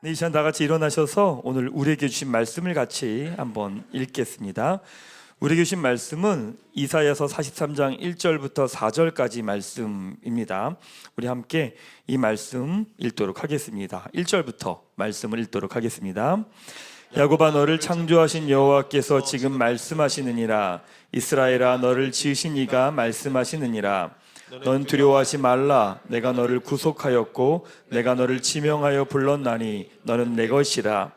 네, 이 시간 다 같이 일어나셔서 오늘 우리에게 주신 말씀을 같이 한번 읽겠습니다. 우리에게 주신 말씀은 이사야서 43장 1절부터 4절까지 말씀입니다. 우리 함께 이 말씀 읽도록 하겠습니다. 1절부터 말씀을 읽도록 하겠습니다. 야곱아, 너를 창조하신 여호와께서 지금 말씀하시느니라. 이스라엘아, 너를 지으신 이가 말씀하시느니라. 넌 두려워하지 말라. 내가 너를 구속하였고 내가 너를 지명하여 불렀나니 너는 내 것이라.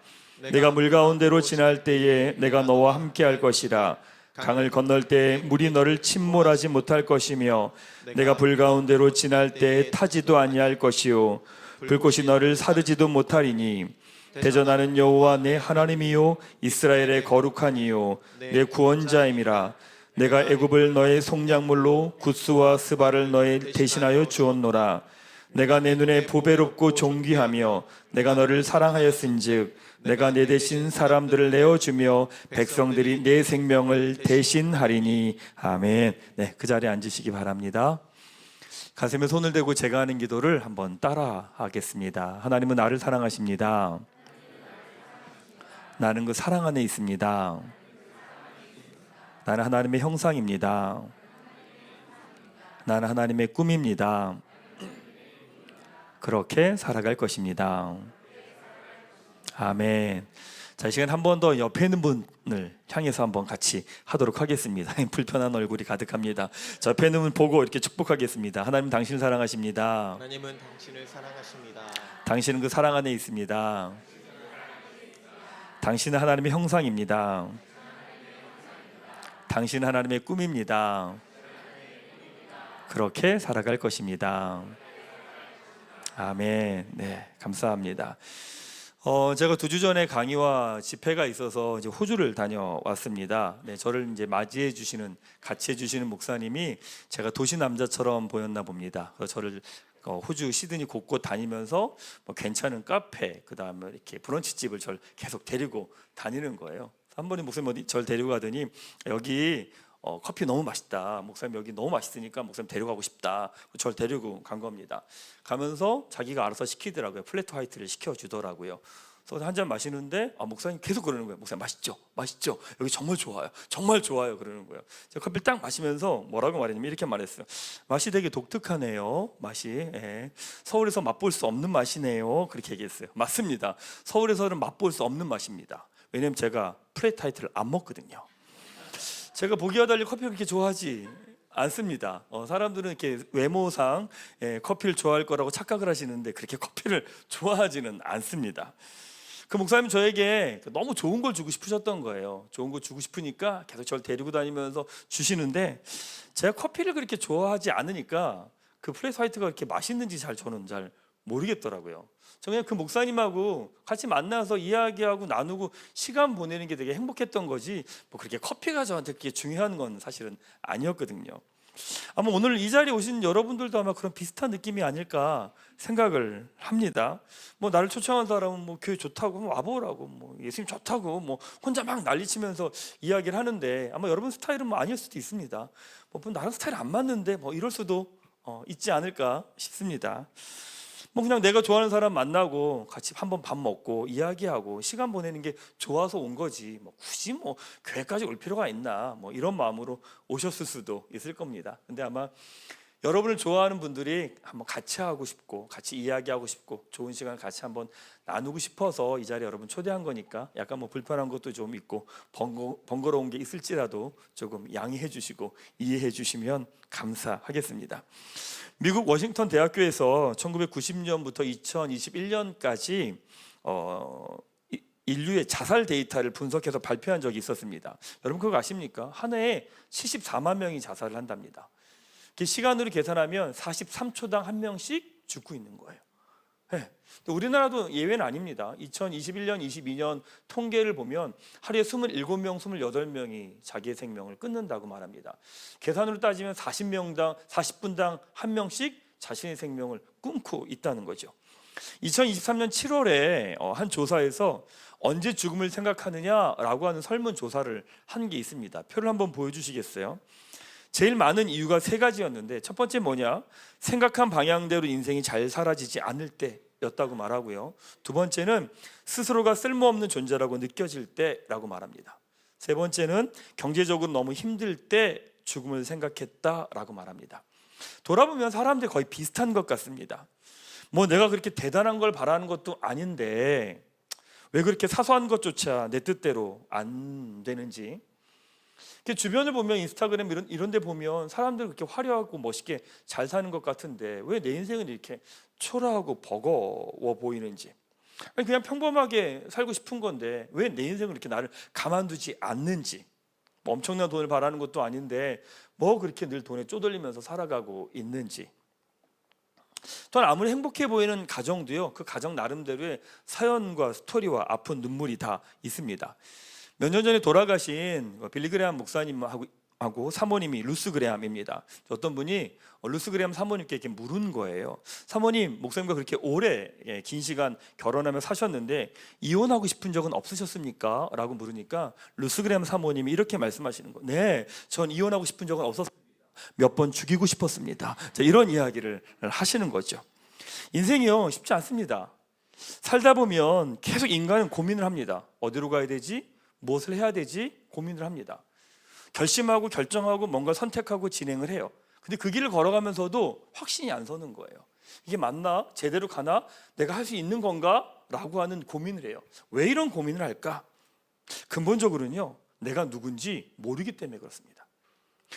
내가 물 가운데로 지날 때에 내가 너와 함께 할 것이라. 강을 건널 때 물이 너를 침몰하지 못할 것이며 내가 불 가운데로 지날 때에 타지도 아니할 것이요 불꽃이 너를 사르지도 못하리니 대전하는 여호와 내 하나님이요 이스라엘의 거룩한 이요 내 구원자임이라. 내가 애굽을 너의 속량물로 굿스와 스바를 너의 대신하여 주었노라. 내가 내 눈에 보배롭고 존귀하며 내가 너를 사랑하였은즉 내가 내 대신 사람들을 내어주며 백성들이 내 생명을 대신하리니. 아멘. 네, 그 자리에 앉으시기 바랍니다. 가슴에 손을 대고 제가 하는 기도를 한번 따라 하겠습니다. 하나님은 나를 사랑하십니다. 나는 그 사랑 안에 있습니다. 나는 하나님의 형상입니다. 나는 하나님의 꿈입니다. 그렇게 살아갈 것입니다. 아멘. 자, 이 시간 한 번 더 옆에 있는 분을 향해서 한번 같이 하도록 하겠습니다. 불편한 얼굴이 가득합니다. 자, 옆에 있는 분 보고 이렇게 축복하겠습니다. 하나님, 당신을 사랑하십니다. 하나님은 당신을 사랑하십니다. 당신은 그 사랑 안에 있습니다. 당신은 하나님의 형상입니다. 당신은 하나님의 꿈입니다. 그렇게 살아갈 것입니다. 아멘. 네, 감사합니다. 제가 2주 전에 강의와 집회가 있어서 이제 호주를 다녀왔습니다. 네, 저를 이제 맞이해 주시는, 같이 해주시는 목사님이 제가 도시 남자처럼 보였나 봅니다. 그래서 저를 호주 시드니 곳곳 다니면서 뭐 괜찮은 카페, 그 다음에 이렇게 브런치 집을 저를 계속 데리고 다니는 거예요. 한 번에 목사님 어디 저를 데리고 가더니 여기 커피 너무 맛있다. 목사님 여기 너무 맛있으니까 목사님 데려가고 싶다. 저를 데리고 간 겁니다. 가면서 자기가 알아서 시키더라고요. 플랫 화이트를 시켜주더라고요. 그래서 한 잔 마시는데 목사님 계속 그러는 거예요. 목사님 맛있죠? 맛있죠? 여기 정말 좋아요. 정말 좋아요. 그러는 거예요. 제가 커피를 딱 마시면서 뭐라고 말했냐면 이렇게 말했어요. 맛이 되게 독특하네요. 맛이. 예. 서울에서 맛볼 수 없는 맛이네요. 그렇게 얘기했어요. 맞습니다. 서울에서는 맛볼 수 없는 맛입니다. 왜냐면 제가 플랫 화이트를 안 먹거든요. 제가 보기와 달리 커피를 그렇게 좋아하지 않습니다. 사람들은 이렇게 외모상 커피를 좋아할 거라고 착각을 하시는데 그렇게 커피를 좋아하지는 않습니다. 그 목사님 저에게 너무 좋은 걸 주고 싶으셨던 거예요. 좋은 걸 주고 싶으니까 계속 저를 데리고 다니면서 주시는데 제가 커피를 그렇게 좋아하지 않으니까 그 플랫 화이트가 그렇게 맛있는지 저는 잘 모르겠더라고요. 저 그냥 그 목사님하고 같이 만나서 이야기하고 나누고 시간 보내는 게 되게 행복했던 거지 뭐 그렇게 커피가 저한테 그렇게 중요한 건 사실은 아니었거든요. 아마 오늘 이 자리에 오신 여러분들도 아마 그런 비슷한 느낌이 아닐까 생각을 합니다. 뭐 나를 초청한 사람은 뭐 교회 좋다고 뭐 와보라고 뭐 예수님 좋다고 뭐 혼자 막 난리치면서 이야기를 하는데 아마 여러분 스타일은 뭐 아닐 수도 있습니다. 뭐 나랑 스타일 안 맞는데 뭐 이럴 수도 있지 않을까 싶습니다. 뭐 그냥 내가 좋아하는 사람 만나고 같이 한번 밥 먹고 이야기하고 시간 보내는 게 좋아서 온 거지 뭐 굳이 뭐 교회까지 올 필요가 있나 뭐 이런 마음으로 오셨을 수도 있을 겁니다. 근데 아마 여러분을 좋아하는 분들이 한번 같이 하고 싶고 같이 이야기하고 싶고 좋은 시간을 같이 한번 나누고 싶어서 이 자리에 여러분 초대한 거니까 약간 뭐 불편한 것도 좀 있고 번거로운 게 있을지라도 조금 양해해 주시고 이해해 주시면 감사하겠습니다. 미국 워싱턴 대학교에서 1990년부터 2021년까지 인류의 자살 데이터를 분석해서 발표한 적이 있었습니다. 여러분 그거 아십니까? 한 해에 74만 명이 자살을 한답니다. 시간으로 계산하면 43초당 한 명씩 죽고 있는 거예요. 네. 우리나라도 예외는 아닙니다. 2021년, 22년 통계를 보면 하루에 27명, 28명이 자기의 생명을 끊는다고 말합니다. 계산으로 따지면 40분당 한 명씩 자신의 생명을 끊고 있다는 거죠. 2023년 7월에 한 조사에서 언제 죽음을 생각하느냐라고 하는 설문조사를 한 게 있습니다. 표를 한번 보여주시겠어요? 제일 많은 이유가 3가지였는데 첫 번째 뭐냐? 생각한 방향대로 인생이 잘 사라지지 않을 때 때였다고 말하고요. 두 번째는 스스로가 쓸모없는 존재라고 느껴질 때라고 말합니다. 세 번째는 경제적으로 너무 힘들 때 죽음을 생각했다라고 말합니다. 돌아보면 사람들이 거의 비슷한 것 같습니다. 뭐 내가 그렇게 대단한 걸 바라는 것도 아닌데 왜 그렇게 사소한 것조차 내 뜻대로 안 되는지. 주변을 보면 인스타그램 이런 데 보면 사람들 그렇게 화려하고 멋있게 잘 사는 것 같은데 왜 내 인생은 이렇게 초라하고 버거워 보이는지. 아니 그냥 평범하게 살고 싶은 건데 왜 내 인생을 이렇게 나를 가만두지 않는지. 뭐 엄청난 돈을 바라는 것도 아닌데 뭐 그렇게 늘 돈에 쪼들리면서 살아가고 있는지. 또한 아무리 행복해 보이는 가정도요, 그 가정 나름대로의 사연과 스토리와 아픈 눈물이 다 있습니다. 몇 년 전에 돌아가신 빌리 그레함 목사님하고 사모님이 루스 그레함입니다. 어떤 분이 루스 그레함 사모님께 이렇게 물은 거예요. 사모님, 목사님과 그렇게 오래 긴 시간 결혼하며 사셨는데 이혼하고 싶은 적은 없으셨습니까? 라고 물으니까 루스 그레함 사모님이 이렇게 말씀하시는 거예요. 네, 전 이혼하고 싶은 적은 없었습니다. 몇 번 죽이고 싶었습니다. 자, 이런 이야기를 하시는 거죠. 인생이요 쉽지 않습니다. 살다 보면 계속 인간은 고민을 합니다. 어디로 가야 되지? 무엇을 해야 되지? 고민을 합니다. 결심하고 결정하고 뭔가 선택하고 진행을 해요. 근데 그 길을 걸어가면서도 확신이 안 서는 거예요. 이게 맞나? 제대로 가나? 내가 할 수 있는 건가? 라고 하는 고민을 해요. 왜 이런 고민을 할까? 근본적으로는요, 내가 누군지 모르기 때문에 그렇습니다.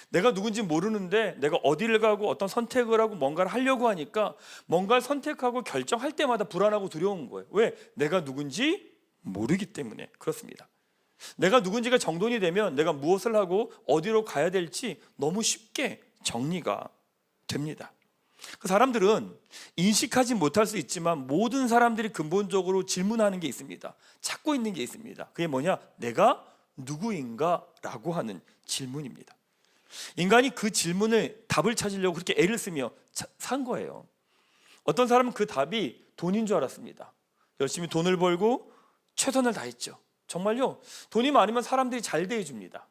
내가 누군지 모르는데 내가 어디를 가고 어떤 선택을 하고 뭔가를 하려고 하니까 뭔가를 선택하고 결정할 때마다 불안하고 두려운 거예요. 왜? 내가 누군지 모르기 때문에 그렇습니다. 내가 누군지가 정돈이 되면 내가 무엇을 하고 어디로 가야 될지 너무 쉽게 정리가 됩니다. 그 사람들은 인식하지 못할 수 있지만 모든 사람들이 근본적으로 질문하는 게 있습니다. 찾고 있는 게 있습니다. 그게 뭐냐? 내가 누구인가? 라고 하는 질문입니다. 인간이 그 질문에 답을 찾으려고 그렇게 애를 쓰며 산 거예요. 어떤 사람은 그 답이 돈인 줄 알았습니다. 열심히 돈을 벌고 최선을 다했죠. 정말요, 돈이 많으면 사람들이 잘 대해줍니다.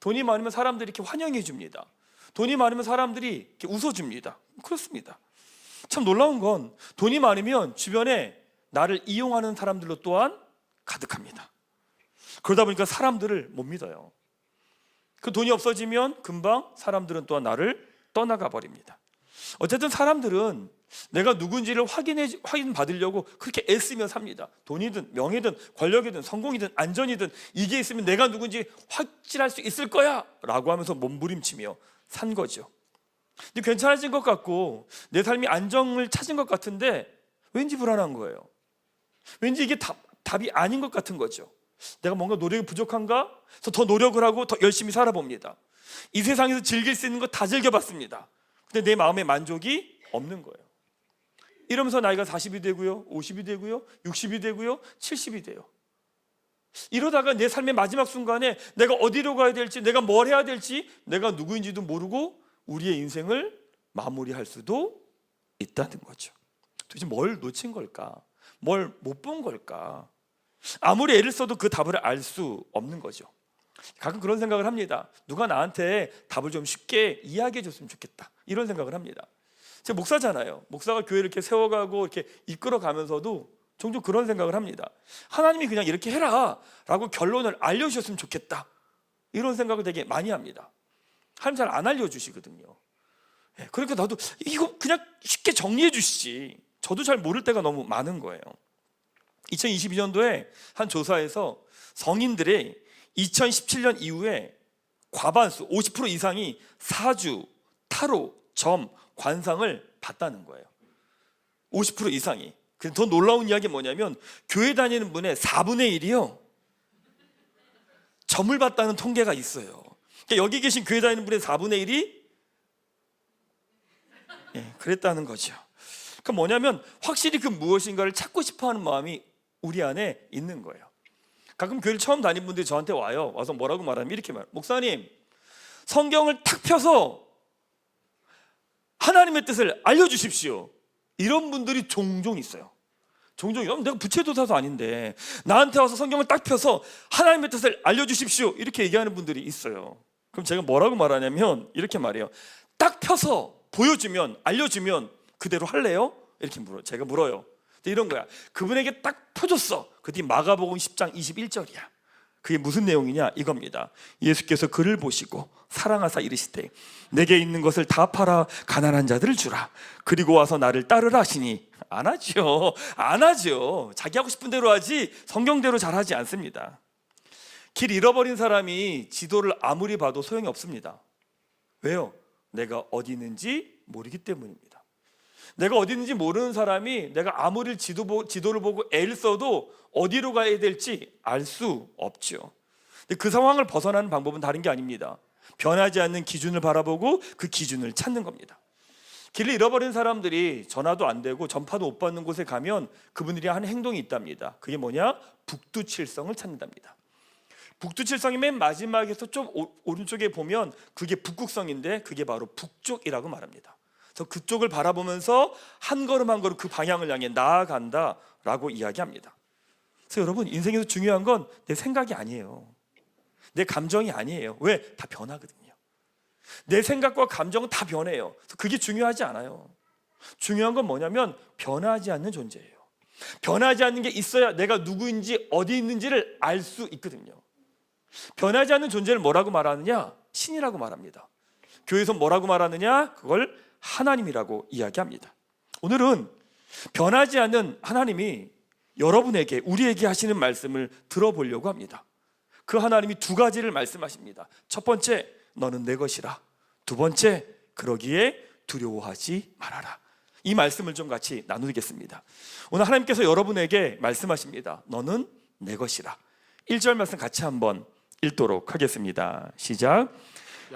돈이 많으면 사람들이 이렇게 환영해줍니다. 돈이 많으면 사람들이 이렇게 웃어줍니다. 그렇습니다. 참 놀라운 건 돈이 많으면 주변에 나를 이용하는 사람들로 또한 가득합니다. 그러다 보니까 사람들을 못 믿어요. 그 돈이 없어지면 금방 사람들은 또한 나를 떠나가 버립니다. 어쨌든 사람들은 내가 누군지를 확인받으려고 그렇게 애쓰며 삽니다. 돈이든 명예든 권력이든 성공이든 안전이든 이게 있으면 내가 누군지 확실할 수 있을 거야 라고 하면서 몸부림치며 산 거죠. 근데 괜찮아진 것 같고 내 삶이 안정을 찾은 것 같은데 왠지 불안한 거예요. 왠지 이게 답이 아닌 것 같은 거죠. 내가 뭔가 노력이 부족한가? 그래서 더 노력을 하고 더 열심히 살아봅니다. 이 세상에서 즐길 수 있는 거 다 즐겨봤습니다. 근데 내 마음에 만족이 없는 거예요. 이러면서 나이가 40이 되고요, 50이 되고요, 60이 되고요, 70이 돼요. 이러다가 내 삶의 마지막 순간에 내가 어디로 가야 될지, 내가 뭘 해야 될지, 내가 누구인지도 모르고 우리의 인생을 마무리할 수도 있다는 거죠. 도대체 뭘 놓친 걸까? 뭘 못 본 걸까? 아무리 애를 써도 그 답을 알 수 없는 거죠. 가끔 그런 생각을 합니다. 누가 나한테 답을 좀 쉽게 이야기해 줬으면 좋겠다, 이런 생각을 합니다. 제가 목사잖아요. 목사가 교회를 이렇게 세워가고 이렇게 이끌어가면서도 종종 그런 생각을 합니다. 하나님이 그냥 이렇게 해라 라고 결론을 알려주셨으면 좋겠다, 이런 생각을 되게 많이 합니다. 하나님 잘 안 알려주시거든요. 그러니까 나도 이거 그냥 쉽게 정리해 주시지, 저도 잘 모를 때가 너무 많은 거예요. 2022년도에 한 조사에서 성인들의 2017년 이후에 과반수 50% 이상이 사주, 타로, 점, 관상을 봤다는 거예요. 50% 이상이. 근데 더 놀라운 이야기가 뭐냐면 교회 다니는 분의 4분의 1이요 점을 봤다는 통계가 있어요. 그러니까 여기 계신 교회 다니는 분의 4분의 1이 그랬다는 거죠. 그러니까 뭐냐면 확실히 그 무엇인가를 찾고 싶어하는 마음이 우리 안에 있는 거예요. 가끔 교회를 처음 다닌 분들이 저한테 와서 뭐라고 말하면 이렇게 말해요. 목사님, 성경을 탁 펴서 하나님의 뜻을 알려주십시오. 이런 분들이 종종 있어요. 종종. 내가 부채도사도 아닌데 나한테 와서 성경을 딱 펴서 하나님의 뜻을 알려주십시오, 이렇게 얘기하는 분들이 있어요. 그럼 제가 뭐라고 말하냐면 이렇게 말해요. 딱 펴서 보여주면, 알려주면 그대로 할래요? 이렇게 제가 물어요. 이런 거야. 그분에게 딱 터졌어. 그 뒤 마가복음 10장 21절이야. 그게 무슨 내용이냐? 이겁니다. 예수께서 그를 보시고 사랑하사 이르시되 내게 있는 것을 다 팔아 가난한 자들을 주라. 그리고 와서 나를 따르라 하시니 안 하죠. 안 하죠. 자기 하고 싶은 대로 하지 성경대로 잘 하지 않습니다. 길 잃어버린 사람이 지도를 아무리 봐도 소용이 없습니다. 왜요? 내가 어디 있는지 모르기 때문입니다. 내가 어디 있는지 모르는 사람이 내가 아무리 지도를 보고 애를 써도 어디로 가야 될지 알 수 없죠. 근데 그 상황을 벗어나는 방법은 다른 게 아닙니다. 변하지 않는 기준을 바라보고 그 기준을 찾는 겁니다. 길을 잃어버린 사람들이 전화도 안 되고 전파도 못 받는 곳에 가면 그분들이 하는 행동이 있답니다. 그게 뭐냐? 북두칠성을 찾는답니다. 북두칠성이 맨 마지막에서 좀 오른쪽에 보면 그게 북극성인데 그게 바로 북쪽이라고 말합니다. 그래서 그쪽을 바라보면서 한 걸음 한 걸음 그 방향을 향해 나아간다라고 이야기합니다. 그래서 여러분, 인생에서 중요한 건 내 생각이 아니에요. 내 감정이 아니에요. 왜? 다 변하거든요. 내 생각과 감정은 다 변해요. 그래서 그게 중요하지 않아요. 중요한 건 뭐냐면 변하지 않는 존재예요. 변하지 않는 게 있어야 내가 누구인지 어디 있는지를 알 수 있거든요. 변하지 않는 존재를 뭐라고 말하느냐? 신이라고 말합니다. 교회에서 뭐라고 말하느냐? 그걸 하나님이라고 이야기합니다. 오늘은 변하지 않는 하나님이 여러분에게, 우리에게 하시는 말씀을 들어보려고 합니다. 그 하나님이 두 가지를 말씀하십니다. 첫 번째, 너는 내 것이라. 두 번째, 그러기에 두려워하지 말아라. 이 말씀을 좀 같이 나누겠습니다. 오늘 하나님께서 여러분에게 말씀하십니다. 너는 내 것이라. 1절 말씀 같이 한번 읽도록 하겠습니다. 시작.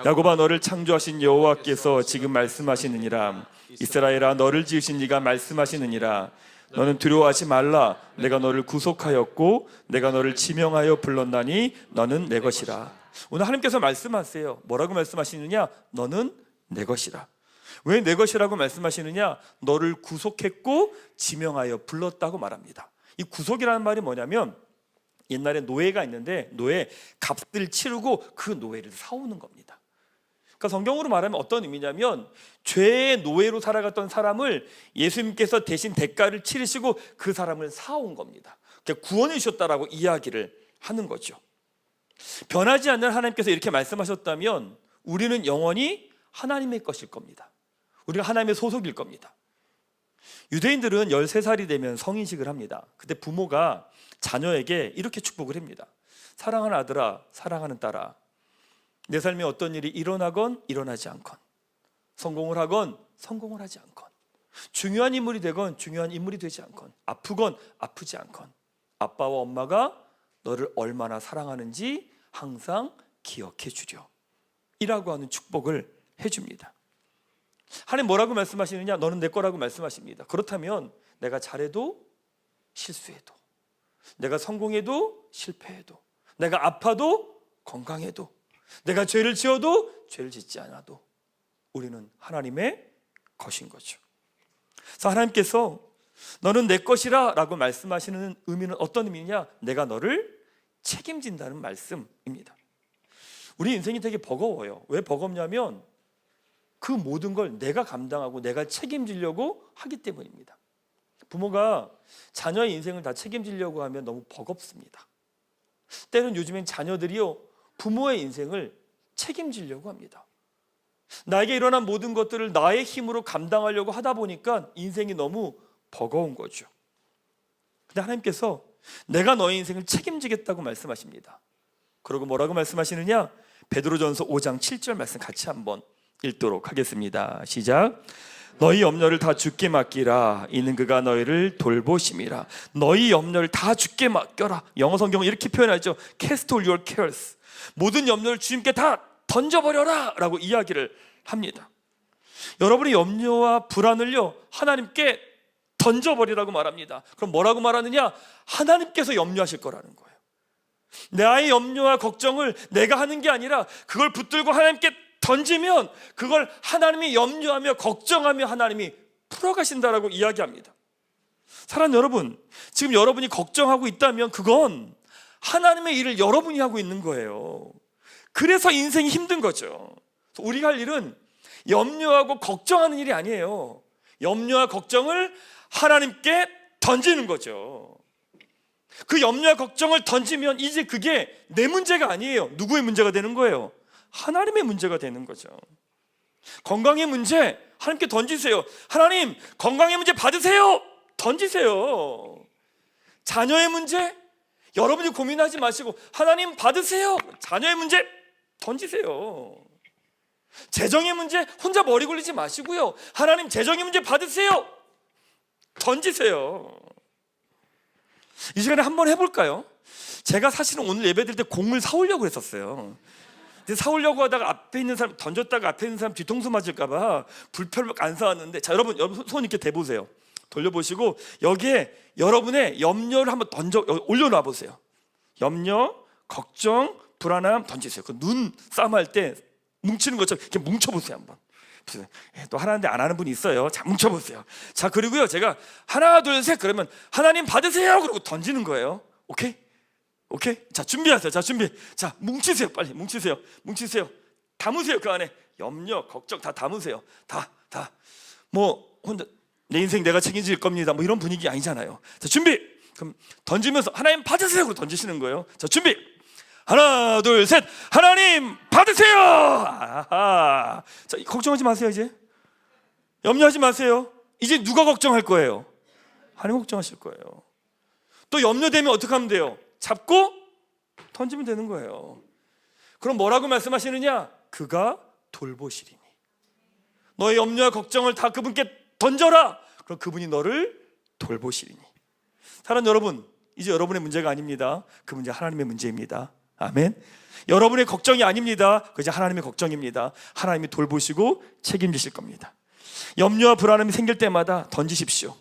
야곱아, 너를 창조하신 여호와께서 지금 말씀하시느니라. 이스라엘아, 너를 지으신 이가 말씀하시느니라. 너는 두려워하지 말라. 내가 너를 구속하였고 내가 너를 지명하여 불렀나니 너는 내 것이라. 오늘 하나님께서 말씀하세요. 뭐라고 말씀하시느냐? 너는 내 것이라. 왜 내 것이라고 말씀하시느냐? 너를 구속했고 지명하여 불렀다고 말합니다. 이 구속이라는 말이 뭐냐면 옛날에 노예가 있는데 노예 값을 치르고 그 노예를 사오는 겁니다. 그러니까 성경으로 말하면 어떤 의미냐면 죄의 노예로 살아갔던 사람을 예수님께서 대신 대가를 치르시고 그 사람을 사온 겁니다. 그러니까 구원해 주셨다라고 이야기를 하는 거죠. 변하지 않는 하나님께서 이렇게 말씀하셨다면 우리는 영원히 하나님의 것일 겁니다. 우리가 하나님의 소속일 겁니다. 유대인들은 13살이 되면 성인식을 합니다. 그때 부모가 자녀에게 이렇게 축복을 합니다. 사랑하는 아들아, 사랑하는 딸아, 내 삶에 어떤 일이 일어나건 일어나지 않건, 성공을 하건 성공을 하지 않건, 중요한 인물이 되건 중요한 인물이 되지 않건, 아프건 아프지 않건, 아빠와 엄마가 너를 얼마나 사랑하는지 항상 기억해 주려 이라고 하는 축복을 해줍니다. 하나님 뭐라고 말씀하시느냐? 너는 내 거라고 말씀하십니다. 그렇다면 내가 잘해도 실수해도, 내가 성공해도 실패해도, 내가 아파도 건강해도, 내가 죄를 지어도 죄를 짓지 않아도 우리는 하나님의 것인 거죠. 그래서 하나님께서 너는 내 것이라 라고 말씀하시는 의미는 어떤 의미냐? 내가 너를 책임진다는 말씀입니다. 우리 인생이 되게 버거워요. 왜 버겁냐면 그 모든 걸 내가 감당하고 내가 책임지려고 하기 때문입니다. 부모가 자녀의 인생을 다 책임지려고 하면 너무 버겁습니다. 때론 요즘엔 자녀들이요, 부모의 인생을 책임지려고 합니다. 나에게 일어난 모든 것들을 나의 힘으로 감당하려고 하다 보니까 인생이 너무 버거운 거죠. 근데 하나님께서 내가 너의 인생을 책임지겠다고 말씀하십니다. 그리고 뭐라고 말씀하시느냐? 베드로전서 5장 7절 말씀 같이 한번 읽도록 하겠습니다. 시작. 너희 염려를 다 주께 맡기라. 이는 그가 너희를 돌보심이라. 너희 염려를 다 주께 맡겨라. 영어 성경은 이렇게 표현하죠. Cast all your cares. 모든 염려를 주님께 다 던져버려라 라고 이야기를 합니다. 여러분의 염려와 불안을요, 하나님께 던져버리라고 말합니다. 그럼 뭐라고 말하느냐? 하나님께서 염려하실 거라는 거예요. 나의 염려와 걱정을 내가 하는 게 아니라 그걸 붙들고 하나님께 던지면 그걸 하나님이 염려하며 걱정하며 하나님이 풀어가신다라고 이야기합니다. 사랑하는 여러분, 지금 여러분이 걱정하고 있다면 그건 하나님의 일을 여러분이 하고 있는 거예요. 그래서 인생이 힘든 거죠. 우리가 할 일은 염려하고 걱정하는 일이 아니에요. 염려와 걱정을 하나님께 던지는 거죠. 그 염려와 걱정을 던지면 이제 그게 내 문제가 아니에요. 누구의 문제가 되는 거예요? 하나님의 문제가 되는 거죠. 건강의 문제 하나님께 던지세요. 하나님, 건강의 문제 받으세요. 던지세요. 자녀의 문제 여러분이 고민하지 마시고 하나님 받으세요. 자녀의 문제 던지세요. 재정의 문제 혼자 머리 굴리지 마시고요. 하나님, 재정의 문제 받으세요. 던지세요. 이 시간에 한번 해볼까요? 제가 사실은 오늘 예배 드릴 때 공을 사오려고 했었어요. 근데 사오려고 하다가 앞에 있는 사람 던졌다가 앞에 있는 사람 뒤통수 맞을까봐 불편을 안 사왔는데, 자, 여러분 손 이렇게 대보세요. 돌려보시고 여기에 여러분의 염려를 한번 올려놔 보세요. 염려, 걱정, 불안함 던지세요. 그 눈 싸움할 때 뭉치는 것처럼 이렇게 뭉쳐보세요. 한번 또 하나인데 안 하는 분이 있어요. 자, 뭉쳐보세요. 자, 그리고요, 제가 하나 둘 셋 그러면 하나님 받으세요 그러고 던지는 거예요. 오케이? 오케이? 자, 준비하세요. 자, 준비. 자, 뭉치세요. 빨리 뭉치세요. 뭉치세요. 담으세요. 그 안에 염려, 걱정 다 담으세요. 다 뭐 혼자 내 인생 내가 책임질 겁니다, 뭐 이런 분위기 아니잖아요. 자, 준비. 그럼 던지면서 하나님 받으세요 그러고 던지시는 거예요. 자, 준비. 하나 둘 셋. 하나님 받으세요. 아하. 자, 걱정하지 마세요. 이제 염려하지 마세요. 이제 누가 걱정할 거예요? 하나님 걱정하실 거예요. 또 염려되면 어떻게 하면 돼요? 잡고 던지면 되는 거예요. 그럼 뭐라고 말씀하시느냐? 그가 돌보시리니. 너의 염려와 걱정을 다 그분께 던져라. 그럼 그분이 너를 돌보시리니. 사랑하는 여러분, 이제 여러분의 문제가 아닙니다. 그 문제 하나님의 문제입니다. 아멘. 여러분의 걱정이 아닙니다. 그저 하나님의 걱정입니다. 하나님이 돌보시고 책임지실 겁니다. 염려와 불안함이 생길 때마다 던지십시오.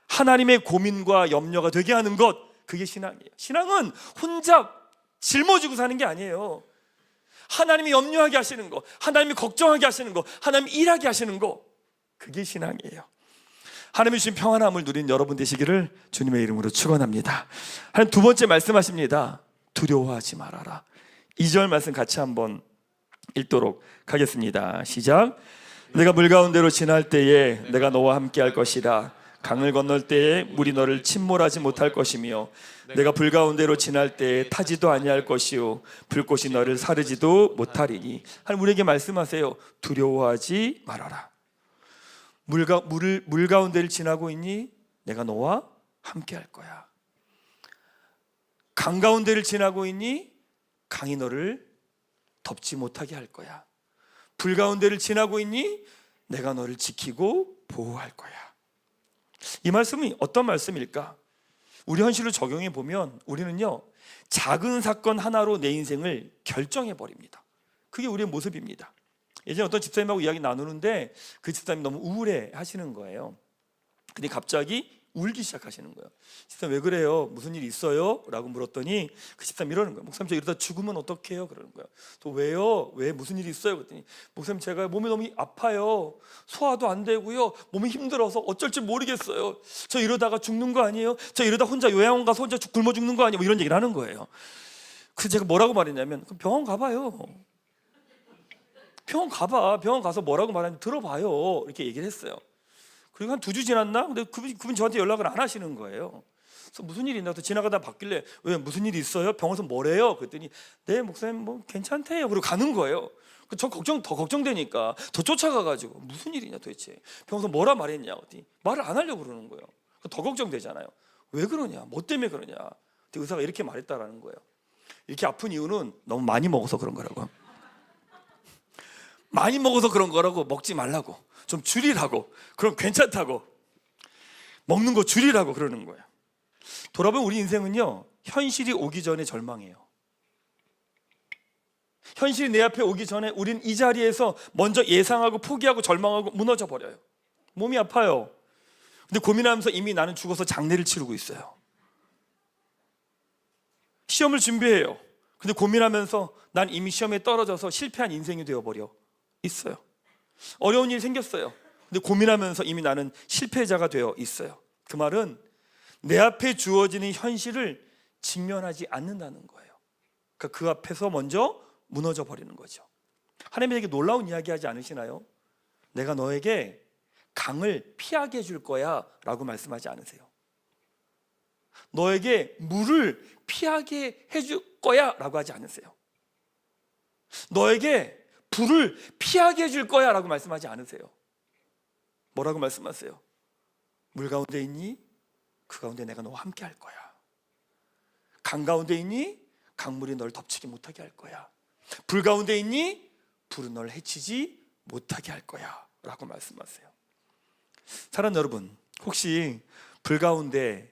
하나님의 고민과 염려가 되게 하는 것, 그게 신앙이에요. 신앙은 혼자 짊어지고 사는 게 아니에요. 하나님이 염려하게 하시는 거, 하나님이 걱정하게 하시는 거, 하나님이 일하게 하시는 거, 그게 신앙이에요. 하나님이 주신 평안함을 누린 여러분 되시기를 주님의 이름으로 축원합니다. 하나님 두 번째 말씀하십니다. 두려워하지 말아라. 2절 말씀 같이 한번 읽도록 하겠습니다. 시작. 내가 물 가운데로 지날 때에 내가 너와 함께 할 것이라. 강을 건널 때에 물이 너를 침몰하지 못할 것이며 내가 불 가운데로 지날 때에 타지도 아니할 것이요 불꽃이 너를 사르지도 못하리니. 하나님 우리에게 말씀하세요. 두려워하지 말아라. 물 가운데를 지나고 있니? 내가 너와 함께 할 거야. 강 가운데를 지나고 있니? 강이 너를 덮지 못하게 할 거야. 불 가운데를 지나고 있니? 내가 너를 지키고 보호할 거야. 이 말씀이 어떤 말씀일까? 우리 현실을 적용해 보면 우리는요, 작은 사건 하나로 내 인생을 결정해 버립니다. 그게 우리의 모습입니다. 예전에 어떤 집사님하고 이야기 나누는데 그 집사님이 너무 우울해 하시는 거예요. 근데 갑자기 울기 시작하시는 거예요. 집사님 왜 그래요? 무슨 일 있어요? 라고 물었더니 그 집사님 이러는 거예요. 목사님 저 이러다 죽으면 어떡해요? 그러는 거예요. 또 왜요? 왜 무슨 일이 있어요? 그랬더니 목사님 제가 몸이 너무 아파요. 소화도 안 되고요. 몸이 힘들어서 어쩔 줄 모르겠어요. 저 이러다가 죽는 거 아니에요? 저 이러다 혼자 요양원 가서 혼자 굶어 죽는 거 아니에요? 뭐 이런 얘기를 하는 거예요. 그래서 제가 뭐라고 말했냐면 그럼 병원 가봐요. 병원 가봐. 병원 가서 뭐라고 말하는지 들어봐요. 이렇게 얘기를 했어요. 그리고 한 2주 지났나? 근데 그분 저한테 연락을 안 하시는 거예요. 그래서 무슨 일이 있나? 지나가다 바뀌길래 왜 무슨 일이 있어요? 병원에서 뭐래요? 그랬더니 네 목사님 뭐 괜찮대요. 그리고 가는 거예요. 저 더 걱정되니까 더 쫓아가가지고 무슨 일이냐 도대체. 병원에서 뭐라 말했냐? 그랬더니 말을 안 하려고 그러는 거예요. 더 걱정되잖아요. 왜 그러냐? 뭐 때문에 그러냐? 근데 의사가 이렇게 말했다라는 거예요. 이렇게 아픈 이유는 너무 많이 먹어서 그런 거라고. 많이 먹어서 그런 거라고. 먹지 말라고. 좀 줄이라고. 그럼 괜찮다고. 먹는 거 줄이라고 그러는 거예요. 돌아보면 우리 인생은요, 현실이 오기 전에 절망해요. 현실이 내 앞에 오기 전에 우린 이 자리에서 먼저 예상하고 포기하고 절망하고 무너져 버려요. 몸이 아파요. 근데 고민하면서 이미 나는 죽어서 장례를 치르고 있어요. 시험을 준비해요. 근데 고민하면서 난 이미 시험에 떨어져서 실패한 인생이 되어버려 있어요. 어려운 일이 생겼어요. 근데 고민하면서 이미 나는 실패자가 되어 있어요. 그 말은 내 앞에 주어지는 현실을 직면하지 않는다는 거예요. 그러니까 그 앞에서 먼저 무너져 버리는 거죠. 하나님에게 놀라운 이야기 하지 않으시나요? 내가 너에게 강을 피하게 해줄 거야 라고 말씀하지 않으세요. 너에게 물을 피하게 해줄 거야 라고 하지 않으세요. 너에게 불을 피하게 해줄 거야 라고 말씀하지 않으세요. 뭐라고 말씀하세요? 물 가운데 있니? 그 가운데 내가 너와 함께 할 거야. 강 가운데 있니? 강물이 널 덮치지 못하게 할 거야. 불 가운데 있니? 불은 널 해치지 못하게 할 거야 라고 말씀하세요. 사랑하는 여러분, 혹시 불 가운데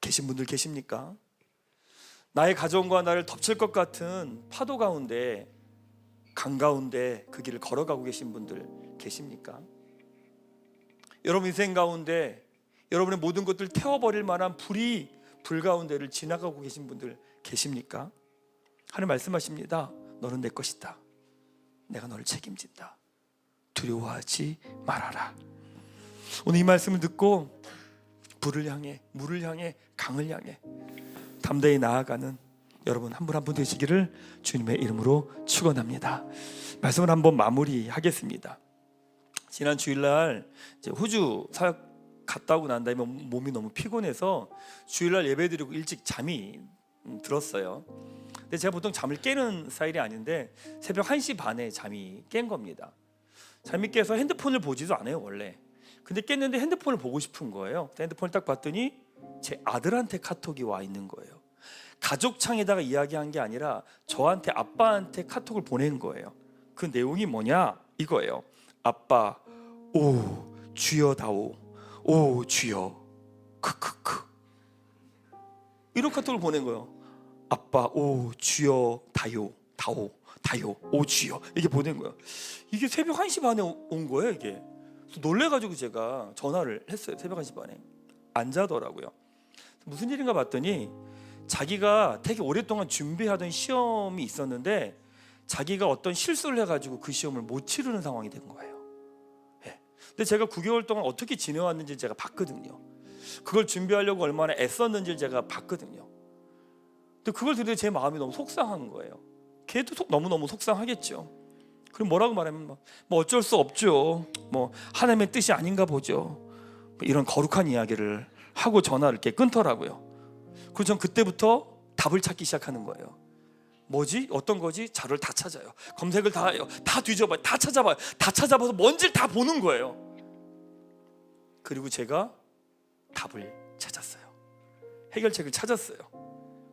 계신 분들 계십니까? 나의 가정과 나를 덮칠 것 같은 파도 가운데, 강 가운데 그 길을 걸어가고 계신 분들 계십니까? 여러분 인생 가운데 여러분의 모든 것들을 태워버릴 만한 불 가운데를 지나가고 계신 분들 계십니까? 하나님 말씀하십니다. 너는 내 것이다. 내가 너를 책임진다. 두려워하지 말아라. 오늘 이 말씀을 듣고 불을 향해, 물을 향해, 강을 향해 담대히 나아가는 여러분 한 분 한 분 되시기를 주님의 이름으로 축원합니다. 말씀을 한번 마무리하겠습니다. 지난 주일날 이제 호주 사역 갔다 오고 난 다음에 몸이 너무 피곤해서 주일날 예배드리고 일찍 잠이 들었어요. 근데 제가 보통 잠을 깨는 스타일이 아닌데 새벽 1시 반에 잠이 깬 겁니다. 잠이 깨서 핸드폰을 보지도 않아요 원래. 근데 깼는데 핸드폰을 보고 싶은 거예요. 핸드폰을 딱 봤더니 제 아들한테 카톡이 와 있는 거예요. 가족 창에다가 이야기한 게 아니라 저한테, 아빠한테 카톡을 보낸 거예요. 그 내용이 뭐냐 이거예요. 아빠, 오 주여다오, 오 주여, 크크크. 이런 카톡을 보낸 거예요. 아빠, 오 주여 다요, 다요, 오 주여, 이게 보낸 거예요. 이게 새벽 1시 반에 온 거예요. 이게 놀래가지고 제가 전화를 했어요. 새벽 1시 반에 안 자더라고요. 무슨 일인가 봤더니 자기가 되게 오랫동안 준비하던 시험이 있었는데 자기가 어떤 실수를 해가지고 그 시험을 못 치르는 상황이 된 거예요. 근데 제가 9개월 동안 어떻게 지내왔는지 제가 봤거든요. 그걸 준비하려고 얼마나 애썼는지 제가 봤거든요. 근데 그걸 들으니 제 마음이 너무 속상한 거예요. 걔도 너무너무 속상하겠죠. 그럼 뭐라고 말하면 뭐 어쩔 수 없죠. 뭐 하나님의 뜻이 아닌가 보죠. 뭐 이런 거룩한 이야기를 하고 전화를 이렇게 끊더라고요. 그래서 전 그때부터 답을 찾기 시작하는 거예요. 뭐지? 어떤 거지? 자료를 다 찾아요. 검색을 다 해요. 다 뒤져봐요. 다 찾아봐요. 다 찾아봐서 뭔지를 다 보는 거예요. 그리고 제가 답을 찾았어요. 해결책을 찾았어요.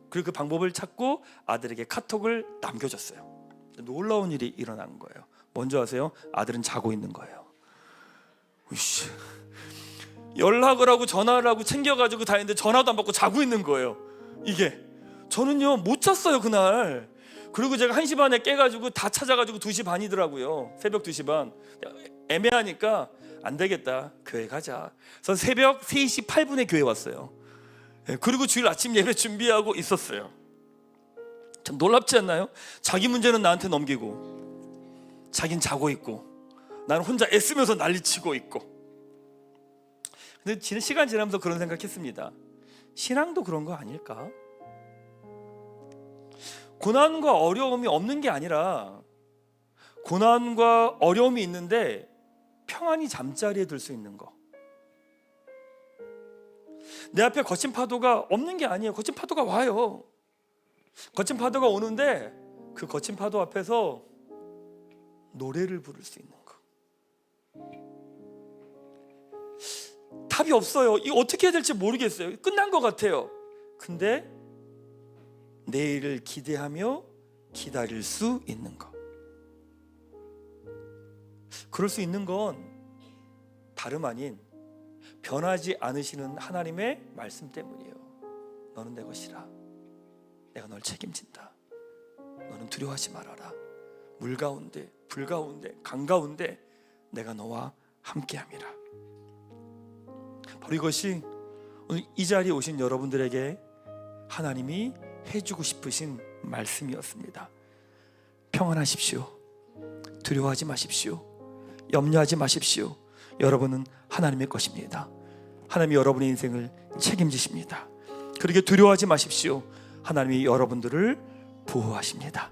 그리고 그 방법을 찾고 아들에게 카톡을 남겨줬어요. 놀라운 일이 일어난 거예요. 뭔지 아세요? 아들은 자고 있는 거예요. 으이씨. 연락을 하고 전화를 하고 챙겨가지고 다녔는데 전화도 안 받고 자고 있는 거예요. 이게 저는요 못 잤어요 그날. 그리고 제가 1시 반에 깨가지고 다 찾아가지고 2시 반이더라고요. 새벽 2시 반. 애매하니까 안 되겠다, 교회 가자. 그래서 새벽 3시 8분에 교회 왔어요. 그리고 주일 아침 예배 준비하고 있었어요. 참 놀랍지 않나요? 자기 문제는 나한테 넘기고 자긴 자고 있고 나는 혼자 애쓰면서 난리치고 있고. 근데 시간 지나면서 그런 생각했습니다. 신앙도 그런 거 아닐까? 고난과 어려움이 없는 게 아니라 고난과 어려움이 있는데 평안히 잠자리에 들 수 있는 거. 내 앞에 거친 파도가 없는 게 아니에요. 거친 파도가 와요. 거친 파도가 오는데 그 거친 파도 앞에서 노래를 부를 수 있는 거. 답이 없어요. 이거 어떻게 해야 될지 모르겠어요. 끝난 것 같아요. 근데 내일을 기대하며 기다릴 수 있는 것. 그럴 수 있는 건 다름 아닌 변하지 않으시는 하나님의 말씀 때문이에요. 너는 내 것이라. 내가 널 책임진다. 너는 두려워하지 말아라. 물 가운데, 불 가운데, 강 가운데 내가 너와 함께함이라. 바로 이것이 오늘 이 자리에 오신 여러분들에게 하나님이 해주고 싶으신 말씀이었습니다. 평안하십시오. 두려워하지 마십시오. 염려하지 마십시오. 여러분은 하나님의 것입니다. 하나님이 여러분의 인생을 책임지십니다. 그렇게 두려워하지 마십시오. 하나님이 여러분들을 보호하십니다.